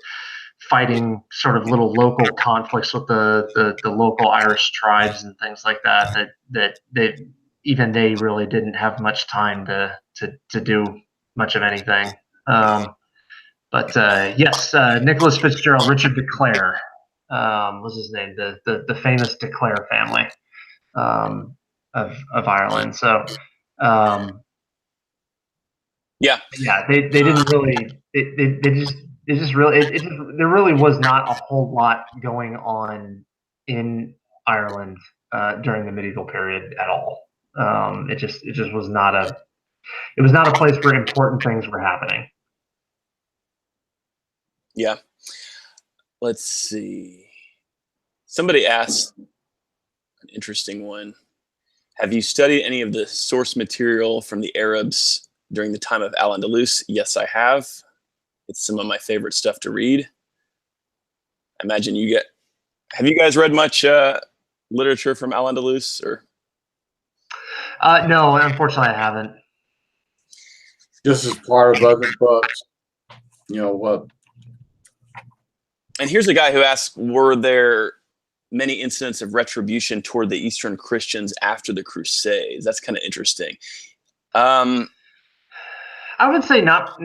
fighting sort of little local conflicts with the local Irish tribes and things like that they really didn't have much time to do much of anything. But yes, Nicholas Fitzgerald, Richard de Clare was his name, the famous de Clare family of Ireland. So yeah, they didn't really there really was not a whole lot going on in Ireland during the medieval period at all. It just was not a place where important things were happening. Yeah. Let's see. Somebody asked an interesting one. Have you studied any of the source material from the Arabs during the time of Al-Andalus? Yes, I have. It's some of my favorite stuff to read. I imagine have you guys read much literature from Al-Andalus? Or? No, unfortunately I haven't. Just as part of other books. What? And here's a guy who asks, were there many incidents of retribution toward the Eastern Christians after the Crusades? That's kind of interesting. I would say not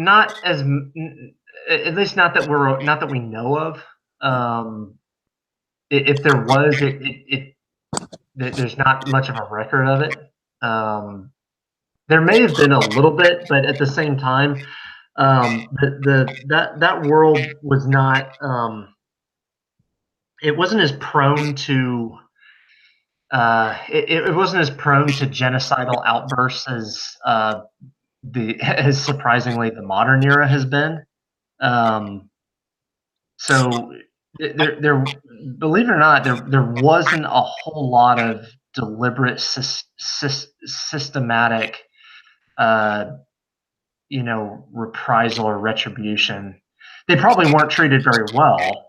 as, at least not that we know of. If there was, there's not much of a record of it. There may have been a little bit, but at the same time, that world was not. It wasn't as prone to. It wasn't as prone to genocidal outbursts as as surprisingly the modern era has been. So there, believe it or not, there wasn't a whole lot of deliberate, systematic, reprisal or retribution. They probably weren't treated very well,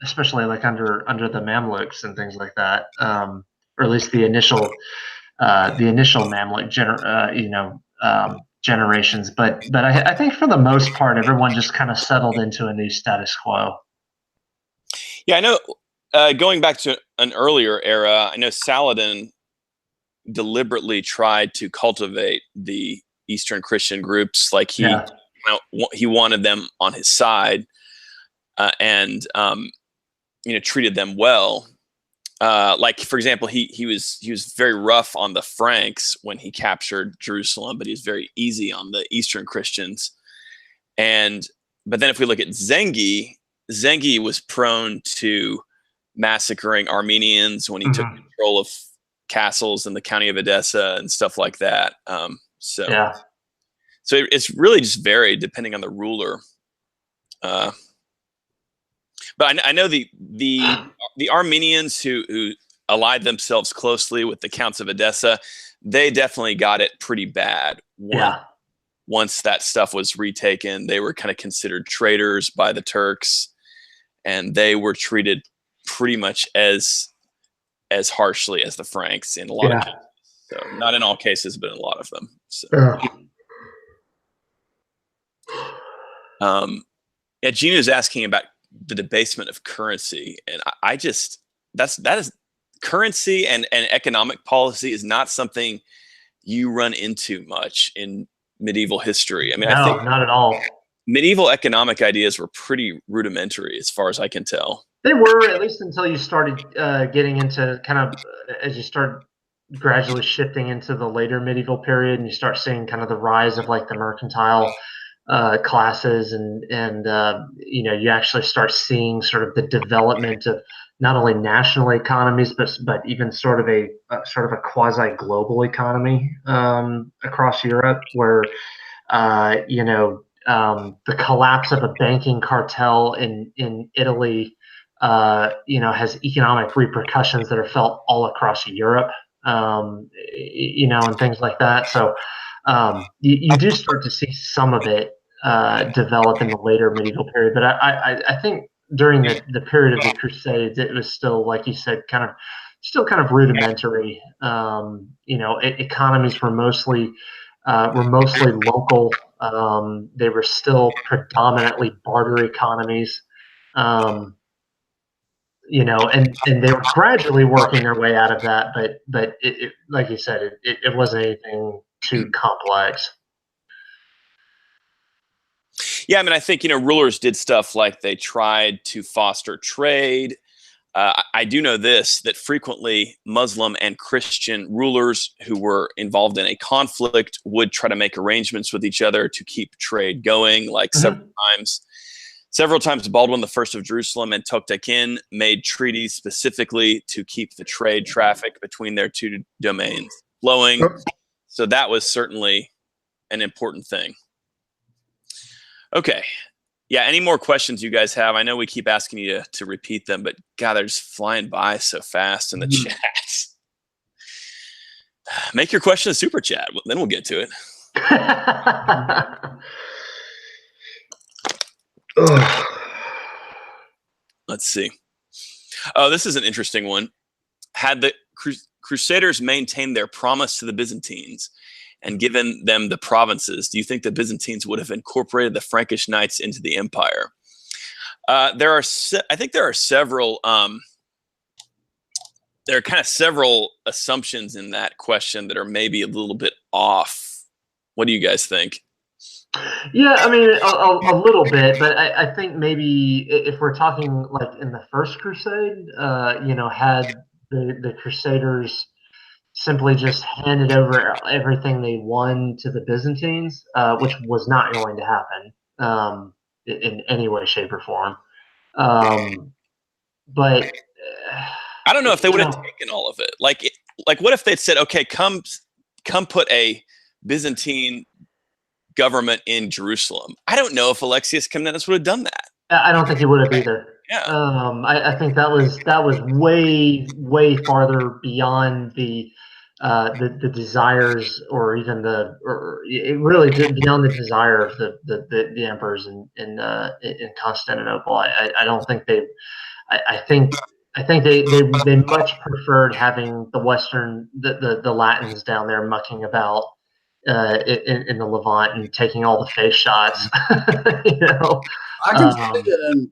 especially like under the Mamluks and things like that, or at least the initial Mamluk generations. But I think for the most part, everyone just kind of settled into a new status quo. Yeah, I know. Going back to an earlier era, I know Saladin deliberately tried to cultivate the Eastern Christian groups. Like he wanted them on his side, and treated them well. Like for example, he was very rough on the Franks when he captured Jerusalem, but he was very easy on the Eastern Christians. But then if we look at Zengi was prone to massacring Armenians when he took control of castles in the county of Edessa and stuff like that. So it's really just varied depending on the ruler. But I know the Armenians who allied themselves closely with the counts of Edessa, they definitely got it pretty bad. Once that stuff was retaken, they were kind of considered traitors by the Turks, and they were treated pretty much as harshly as the Franks in a lot of cases. So not in all cases, but in a lot of them. So. Gina's asking about the debasement of currency, and that is currency and economic policy is not something you run into much in medieval history. I mean, I think not at all. Medieval economic ideas were pretty rudimentary, as far as I can tell. They were, at least until you started getting into kind of as you start gradually shifting into the later medieval period, and you start seeing kind of the rise of like the mercantile classes, and you actually start seeing sort of the development of not only national economies, but even sort of a quasi global economy across Europe, where the collapse of a banking cartel in Italy, has economic repercussions that are felt all across Europe, and things like that. So you do start to see some of it develop in the later medieval period. But I think during the period of the Crusades, it was still, like you said, kind of rudimentary. Economies were mostly local. They were still predominantly barter economies. And they were gradually working their way out of that, but it like you said, it wasn't anything too complex. Yeah, I mean, I think, rulers did stuff like they tried to foster trade. I do know this, that frequently Muslim and Christian rulers who were involved in a conflict would try to make arrangements with each other to keep trade going. Like several times Baldwin I of Jerusalem and Toktekin made treaties specifically to keep the trade traffic between their two domains flowing. So that was certainly an important thing. Okay. Yeah, any more questions you guys have? I know we keep asking you to repeat them, but God, they're just flying by so fast in the chat. Make your question a super chat. Then we'll get to it. Let's see. Oh, this is an interesting one. Had the Crusaders maintained their promise to the Byzantines and given them the provinces, do you think the Byzantines would have incorporated the Frankish knights into the empire? I think there are several. There are kind of several assumptions in that question that are maybe a little bit off. What do you guys think? Yeah, I mean, a little bit, but I think maybe if we're talking like in the First Crusade, had the Crusaders simply just handed over everything they won to the Byzantines, which was not going to happen in any way, shape, or form. But I don't know if they would have taken all of it. Like what if they'd said, "Okay, come put a Byzantine government in Jerusalem"? I don't know if Alexius Comnenus would have done that. I don't think he would have either. Yeah. I think that was way farther beyond the desires, or even really beyond the desire of the emperors in Constantinople. I don't think they. I think they much preferred having the the Latins down there mucking about in the Levant and taking all the face shots. I can see it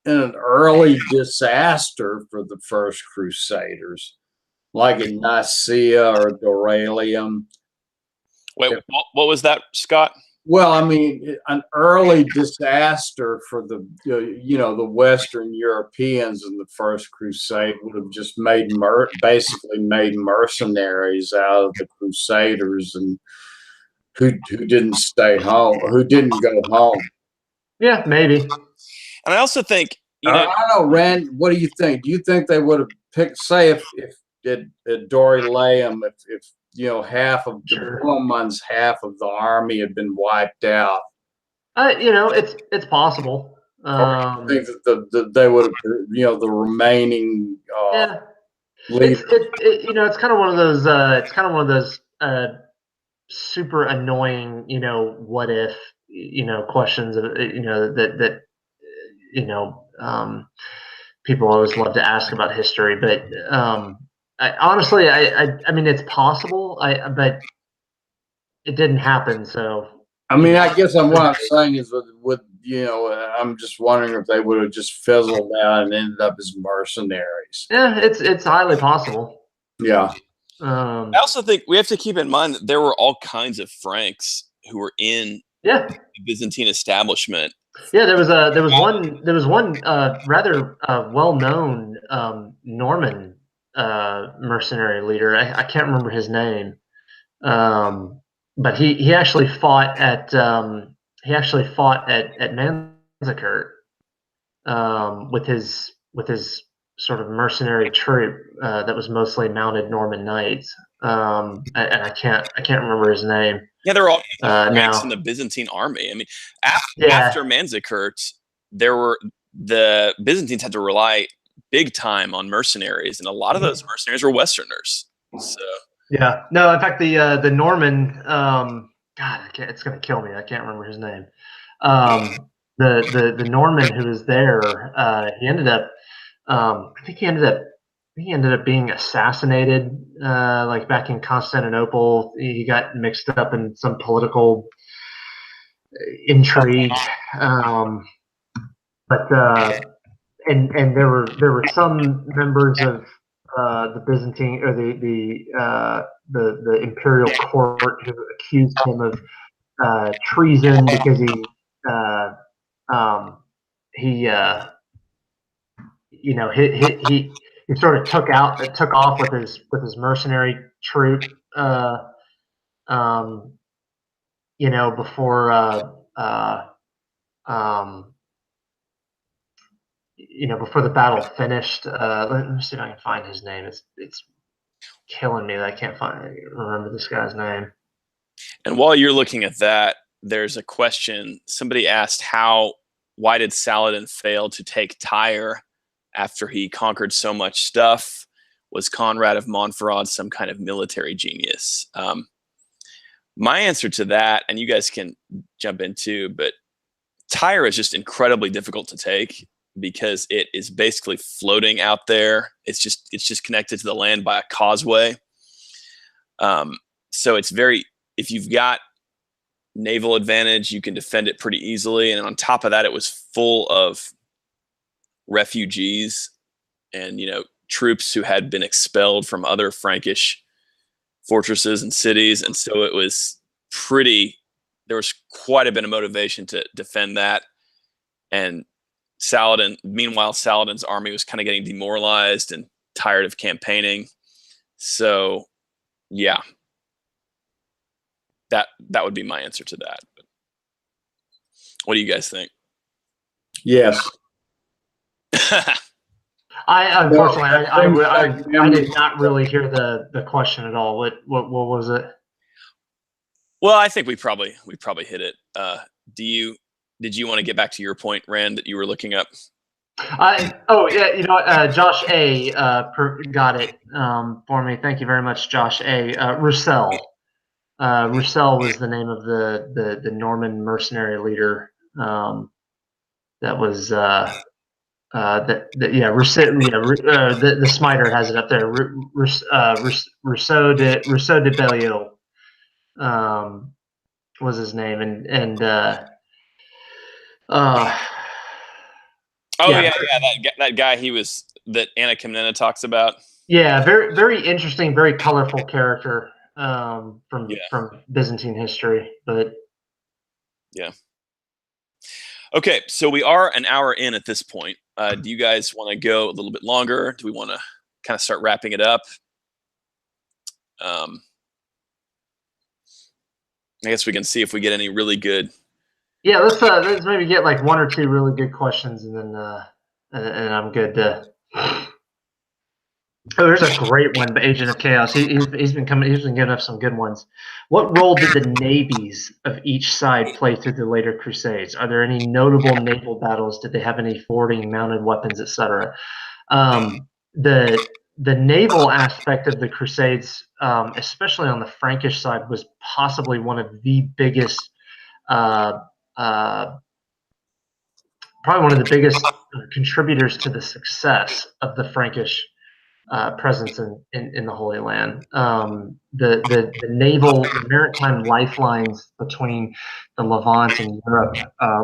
in an early disaster for the First Crusaders, like in Nicaea or Doralium. Wait, what was that, Scott? Well, I mean, an early disaster for the Western Europeans in the First Crusade would have just basically made mercenaries out of the Crusaders, and who didn't stay home, who didn't go home. Yeah, maybe. And I also think, I don't know, Rand, what do you think? Do you think they would have picked, say, if at Dorylaeum, if half of the Romans, half of the army had been wiped out? It's possible. I think that they would have, the remaining. Yeah, it's kind of one of those. It's kind of one of those super annoying, what if, questions of, that people always love to ask about history. But honestly, I mean, it's possible. But it didn't happen. So I mean, I guess what I'm saying is with I'm just wondering if they would have just fizzled out and ended up as mercenaries. Yeah, it's highly possible. Yeah. I also think we have to keep in mind that there were all kinds of Franks who were in the Byzantine establishment. Yeah, there was one rather well-known Norman mercenary leader. I can't remember his name, but he actually fought at Manzikert with his sort of mercenary troop that was mostly mounted Norman knights, and I can't remember his name. Yeah, there were all kinds of ranks now in the Byzantine army. I mean, Yeah. after Manzikert, the Byzantines had to rely big time on mercenaries, and a lot of those mercenaries were Westerners. So yeah, no, in fact, the Norman, God, it's gonna kill me. I can't remember his name. The Norman who was there, he ended up, I think he ended up being assassinated, like back in Constantinople. He got mixed up in some political intrigue, but and there were some members of the Byzantine or the imperial court who accused him of treason because he sort of took off with his mercenary troop, before before the battle finished. Let me see if I can find his name. It's killing me that I can't remember this guy's name. And while you're looking at that, there's a question. Somebody asked why did Saladin fail to take Tyre after he conquered so much stuff? Was Conrad of Montferrat some kind of military genius? My answer to that, and you guys can jump in too, but Tyre is just incredibly difficult to take because it is basically floating out there. It's just connected to the land by a causeway. So it's if you've got naval advantage, you can defend it pretty easily. And on top of that, it was full of refugees and, troops who had been expelled from other Frankish fortresses and cities. And so there was quite a bit of motivation to defend that. And meanwhile, Saladin's army was kind of getting demoralized and tired of campaigning. So, yeah, that would be my answer to that. But what do you guys think? Yes. Unfortunately, I did not really hear the question at all. What was it? Well, I think we probably hit it. Did you want to get back to your point, Rand, that you were looking up? Josh A. Got it for me. Thank you very much, Josh A. Roussel. Roussel was the name of the Norman mercenary leader. That was the Smiter has it up there. Rousseau de Belial was his name, and that guy that Anna Karenina talks about. Yeah, very very interesting, very colorful character from Byzantine history, but yeah. Okay, so we are an hour in at this point. Do you guys want to go a little bit longer? Do we want to kind of start wrapping it up? I guess we can see if we get any really good. Yeah, let's maybe get like one or two really good questions, and then and I'm good to. Oh, there's a great one, Agent of Chaos. He's been giving us some good ones. What role did the navies of each side play through the later Crusades? Are there any notable naval battles? Did they have any forwarding mounted weapons, etc.? The naval aspect of the Crusades, especially on the Frankish side, was possibly one of the biggest, probably one of the biggest contributors to the success of the Frankish presence in the Holy Land. The maritime lifelines between the Levant and Europe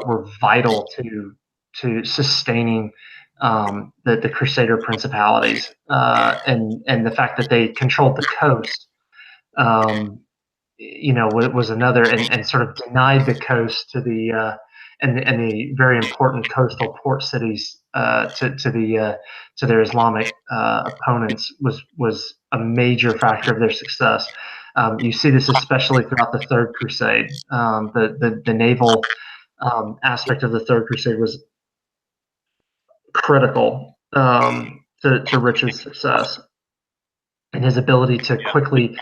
were vital to sustaining the Crusader principalities, and the fact that they controlled the coast, was another, and sort of denied the coast to the and the very important coastal port cities to their Islamic opponents was a major factor of their success. You see this especially throughout the Third Crusade. The naval aspect of the Third Crusade was critical. to Richard's success and his ability to quickly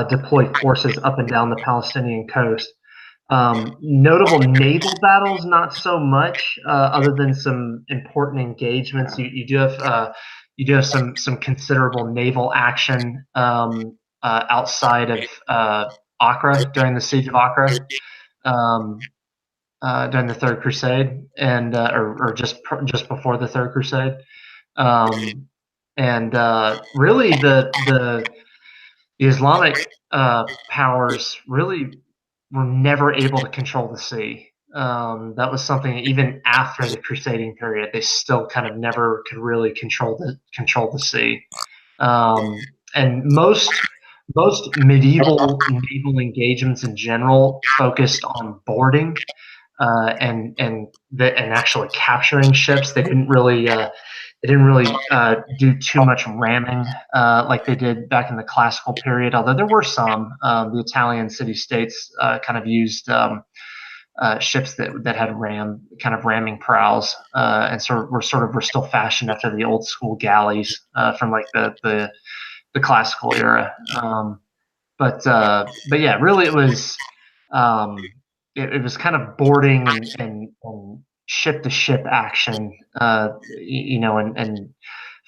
deploy forces up and down the Palestinian coast. Notable naval battles, not so much, other than some important engagements. You do have some considerable naval action outside of Acre during the siege of Acre, during the Third Crusade, and or just before the Third Crusade, and really the Islamic powers really were never able to control the sea. That was something even after the crusading period, they still kind of never could really control the sea. And most medieval naval engagements in general focused on boarding and actually capturing ships. They didn't really do too much ramming like they did back in the classical period. Although there were some, the Italian city-states kind of used ships that had ramming prows, and so we're still fashioned after the old school galleys from like the classical era. But yeah, really it was it was kind of boarding and ship to ship action, and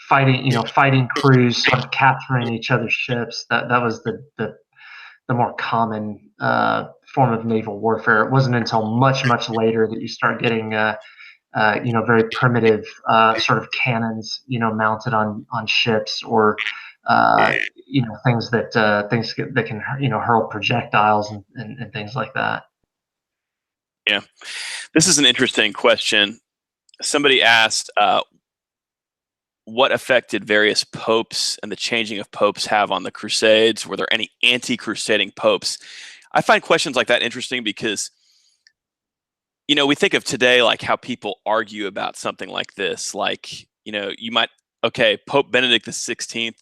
fighting crews, sort of capturing each other's ships. That was the more common form of naval warfare. It wasn't until much later that you start getting very primitive sort of cannons, mounted on ships, or things that can hurl projectiles and things like that. Yeah, this is an interesting question. Somebody asked, what effect did various popes and the changing of popes have on the Crusades? Were there any anti-crusading popes? I find questions like that interesting because, we think of today like how people argue about something like this. Like, Pope Benedict XVI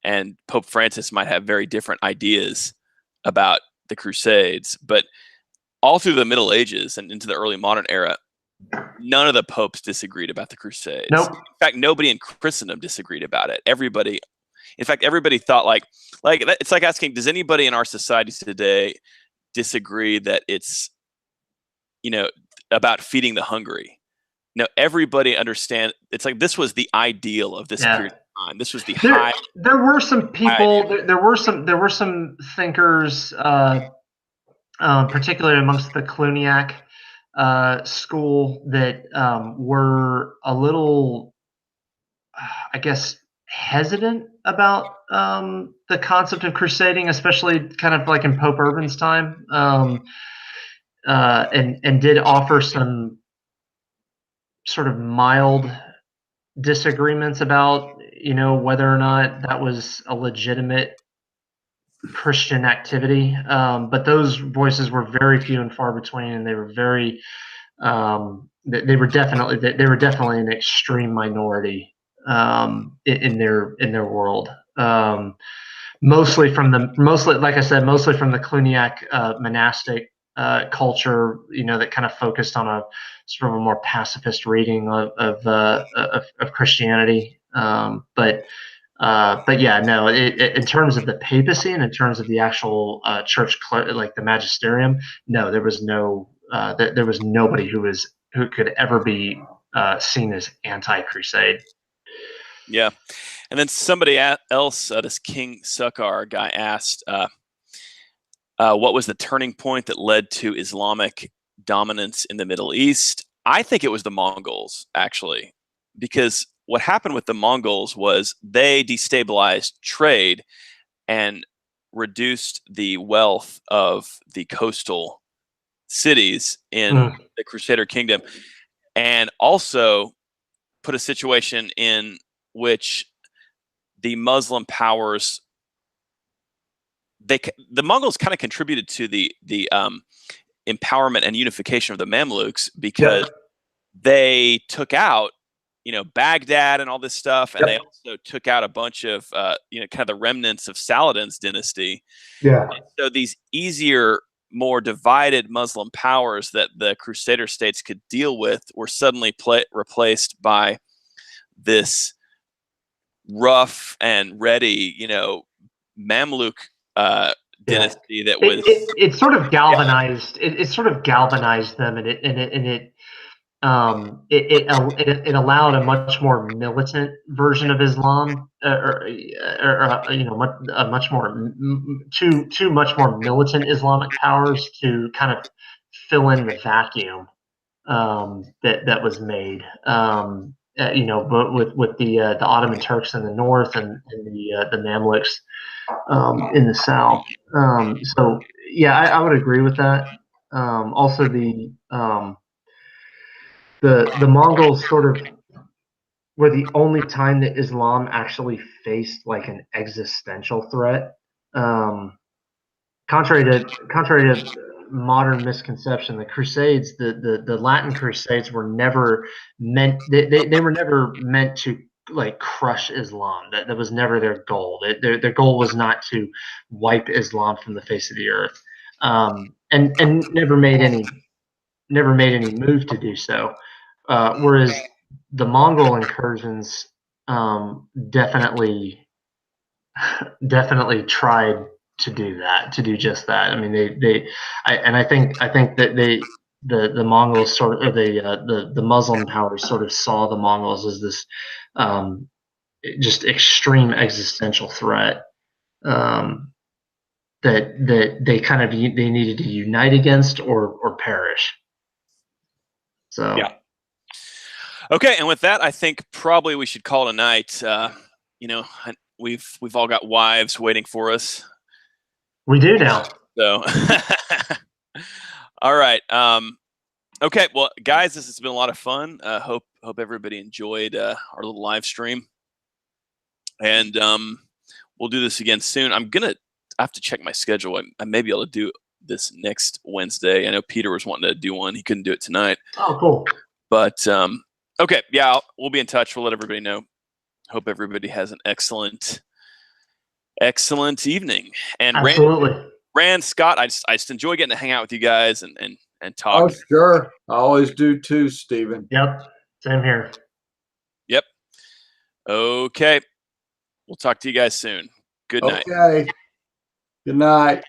and Pope Francis might have very different ideas about the Crusades, but all through the Middle Ages and into the early modern era, none of the popes disagreed about the Crusades. Nope. In fact, nobody in Christendom disagreed about it. Everybody thought like it's like asking, does anybody in our society today disagree that it's, about feeding the hungry? No, everybody understand. It's like this was the ideal of this period of time. This was the high. There were some people. There were some thinkers, particularly amongst the Cluniac school, that were a little, I guess, hesitant about the concept of crusading, especially kind of like in Pope Urban's time, and did offer some sort of mild disagreements about whether or not that was a legitimate Christian activity, but those voices were very few and far between, and they were very they were definitely an extreme minority in their world. Mostly like I said, mostly from the Cluniac monastic culture, that kind of focused on a sort of a more pacifist reading of Christianity. But yeah, no. In terms of the papacy and in terms of the actual church, like the magisterium, no, there was nobody who could ever be seen as anti-crusade. Yeah, and then somebody else, this King Sukkar guy, asked, what was the turning point that led to Islamic dominance in the Middle East? I think it was the Mongols, actually, because what happened with the Mongols was they destabilized trade and reduced the wealth of the coastal cities in the Crusader Kingdom, and also put a situation in which the Muslim powers, the Mongols kind of contributed to the empowerment and unification of the Mamluks, because they took out Baghdad and all this stuff, and they also took out a bunch of kind of the remnants of Saladin's dynasty. Yeah. And so these easier, more divided Muslim powers that the Crusader states could deal with were suddenly replaced by this rough and ready, you know, Mamluk dynasty that was. It sort of galvanized. It sort of galvanized them, and it allowed a much more militant version of Islam, or you know, a much more two much more militant Islamic powers to kind of fill in the vacuum that was made. You know, but with the Ottoman Turks in the north and the Mamluks in the south. So yeah, I would agree with that. Also, the Mongols sort of were the only time that Islam actually faced like an existential threat. Contrary to modern misconception, the Crusades, the Latin Crusades were never meant. They were never meant to like crush Islam. That was never their goal. Their goal was not to wipe Islam from the face of the earth, and never made any move to do so. Whereas the Mongol incursions definitely tried to do that, to do just that. I mean, I think that the Mongols sort of, or the Muslim powers sort of saw the Mongols as this just extreme existential threat that they kind of they needed to unite against or perish. So yeah. Okay, and with that, I think probably we should call it a night. You know, we've all got wives waiting for us. We do now. So, all right. Okay, well, guys, this has been a lot of fun. Hope everybody enjoyed our little live stream, and we'll do this again soon. I have to check my schedule. I may be able to do this next Wednesday. I know Peter was wanting to do one. He couldn't do it tonight. Oh, cool. But okay, yeah, we'll be in touch. We'll let everybody know. Hope everybody has an excellent evening. And absolutely, Rand, Scott, I just enjoy getting to hang out with you guys and talk. Oh, sure. I always do too, Stephen. Yep. Same here. Yep. Okay. We'll talk to you guys soon. Good night. Okay. Good night.